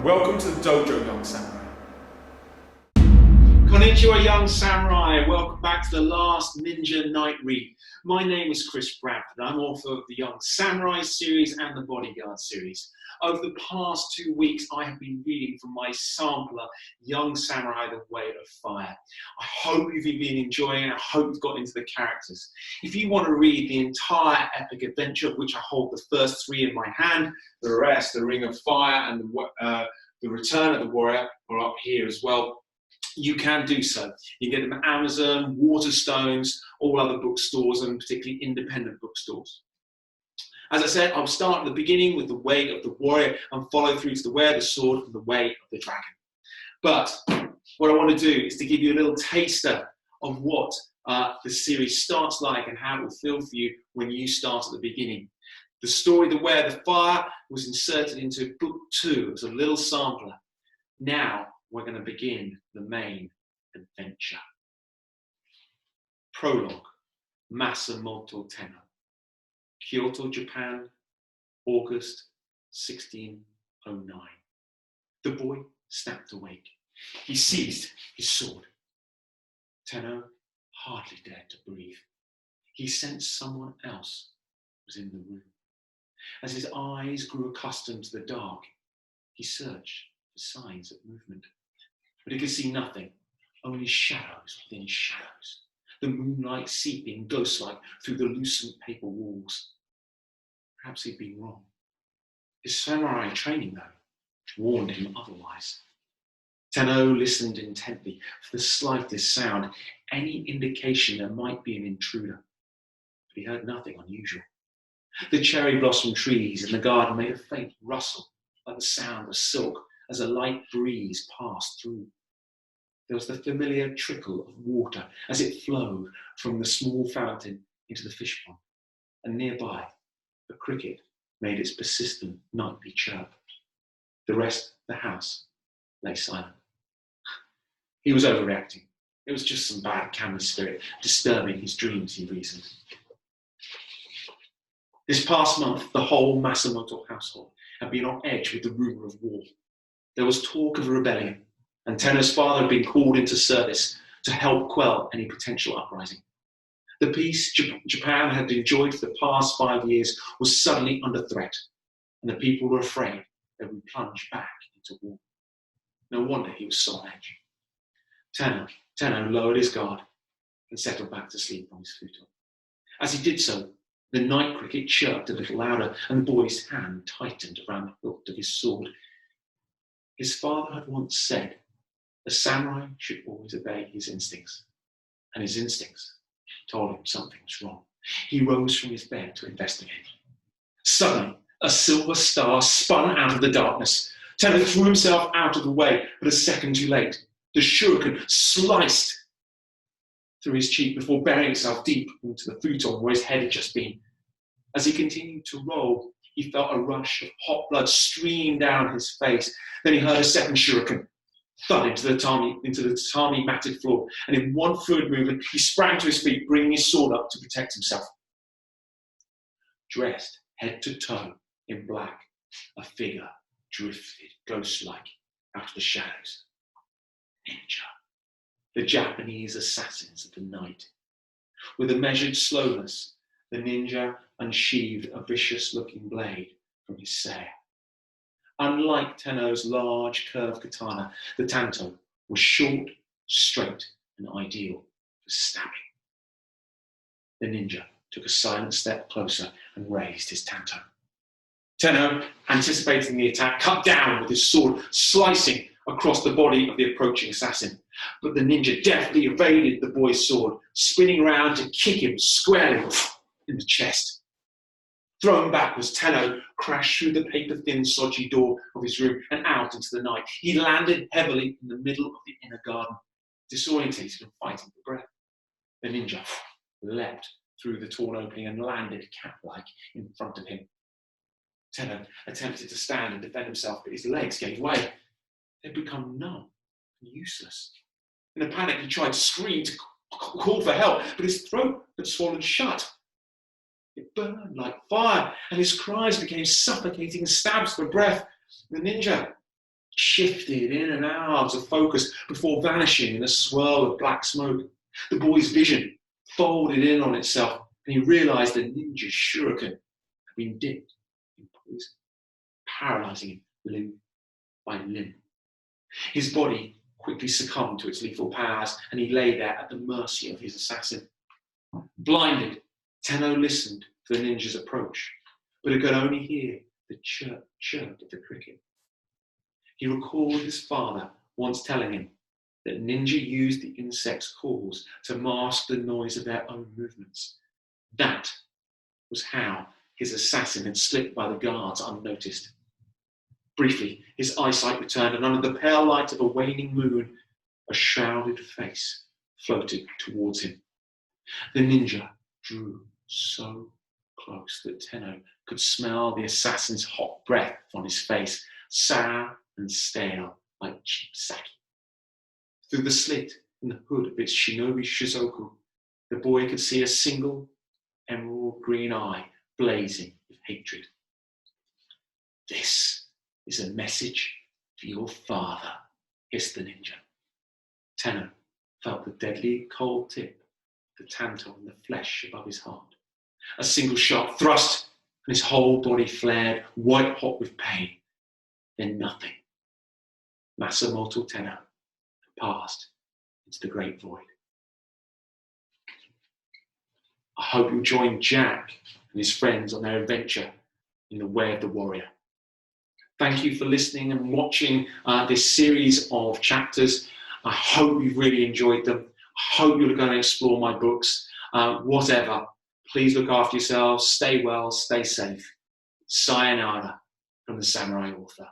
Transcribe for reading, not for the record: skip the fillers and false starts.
Welcome to the dojo, young samurai. Konnichiwa, young samurai. Welcome back to the last Ninja Night Read. My name is Chris Bradford. I'm author of the Young Samurai series and the Bodyguard series. Over the past 2 weeks, I have been reading from my sampler, Young Samurai, The Way of Fire. I hope you've been enjoying it. I hope you've got into the characters. If you want to read the entire epic adventure, of which I hold the first 3 in my hand, the rest, The Ring of Fire and the Return of the Warrior, are up here as well. You can do so. You can get them at Amazon, Waterstones, all other bookstores, and particularly independent bookstores. As I said, I'll start at the beginning with the Way of the Warrior and follow through to the Way of the Sword and the Way of the Dragon. But what I want to do is to give you a little taster of what the series starts like and how it will feel for you when you start at the beginning. The story, The Way of the Fire, was inserted into book 2 as a little sampler. Now we're going to begin the main adventure. Prologue, Masamoto Tenno. Kyoto, Japan, August 1609. The boy snapped awake. He seized his sword. Tenno hardly dared to breathe. He sensed someone else was in the room. As his eyes grew accustomed to the dark, he searched for signs of movement. But he could see nothing, only shadows within shadows, the moonlight seeping ghost-like through the loosened paper walls. Perhaps he'd been wrong. His samurai training, though, warned him otherwise. Tenno listened intently for the slightest sound, any indication there might be an intruder. But he heard nothing unusual. The cherry blossom trees in the garden made a faint rustle, like the sound of silk as a light breeze passed through. There was the familiar trickle of water as it flowed from the small fountain into the fish pond, and nearby, a cricket made its persistent nightly chirp. The rest of the house lay silent. He was overreacting. It was just some bad camera spirit disturbing his dreams, he reasoned. This past month, the whole Masamoto household had been on edge with the rumour of war. There was talk of a rebellion, and Tenno's father had been called into service to help quell any potential uprising. The peace Japan had enjoyed for the past 5 years was suddenly under threat, and the people were afraid they would plunge back into war. No wonder he was so on edge. Tenno lowered his guard and settled back to sleep on his futon. As he did so, the night cricket chirped a little louder, and the boy's hand tightened around the hilt of his sword. His father had once said, a samurai should always obey his instincts, and his instincts told him something was wrong. He rose from his bed to investigate. Suddenly, a silver star spun out of the darkness. Tenno threw himself out of the way, but a second too late. The shuriken sliced through his cheek before burying itself deep into the futon where his head had just been. As he continued to roll, he felt a rush of hot blood stream down his face. Then he heard a second shuriken thud into the tatami matted floor, and in one fluid movement, he sprang to his feet, bringing his sword up to protect himself. Dressed head to toe in black, a figure drifted ghost-like out of the shadows. Ninja, the Japanese assassins of the night. With a measured slowness, the ninja unsheathed a vicious-looking blade from his saya. Unlike Tenno's large, curved katana, the tanto was short, straight, and ideal for stabbing. The ninja took a silent step closer and raised his tanto. Tenno, anticipating the attack, cut down with his sword, slicing across the body of the approaching assassin. But the ninja deftly evaded the boy's sword, spinning around to kick him squarely in the chest. Thrown backwards, Tenno crashed through the paper-thin, sodgy door of his room and out into the night. He landed heavily in the middle of the inner garden, disorientated and fighting for breath. The ninja leapt through the torn opening and landed cat-like in front of him. Tenno attempted to stand and defend himself, but his legs gave way. They'd become numb and useless. In a panic, he tried to scream, to call for help, but his throat had swollen shut. It burned like fire, and his cries became suffocating stabs for breath. The ninja shifted in and out of focus before vanishing in a swirl of black smoke. The boy's vision folded in on itself, and he realized the ninja's shuriken had been dipped in poison, paralyzing him limb by limb. His body quickly succumbed to its lethal powers, and he lay there at the mercy of his assassin. Blinded, Tenno listened for the ninja's approach, but he could only hear the chirp of the cricket. He recalled his father once telling him that ninja used the insects' calls to mask the noise of their own movements. That was how his assassin had slipped by the guards unnoticed. Briefly, his eyesight returned, and under the pale light of a waning moon, a shrouded face floated towards him. The ninja drew so close that Tenno could smell the assassin's hot breath on his face, sour and stale like cheap sake. Through the slit in the hood of its shinobi shizoku, the boy could see a single emerald green eye blazing with hatred. "This is a message for your father," hissed the ninja. Tenno felt the deadly cold tip of the tanto in the flesh above his heart. A single sharp thrust, and his whole body flared, white hot with pain. Then nothing. Masamoto Tenno passed into the great void. I hope you'll join Jack and his friends on their adventure in the way of the warrior. Thank you for listening and watching this series of chapters. I hope you've really enjoyed them. I hope you're going to explore my books. Whatever, please look after yourselves, stay well, stay safe. Sayonara from the Samurai Author.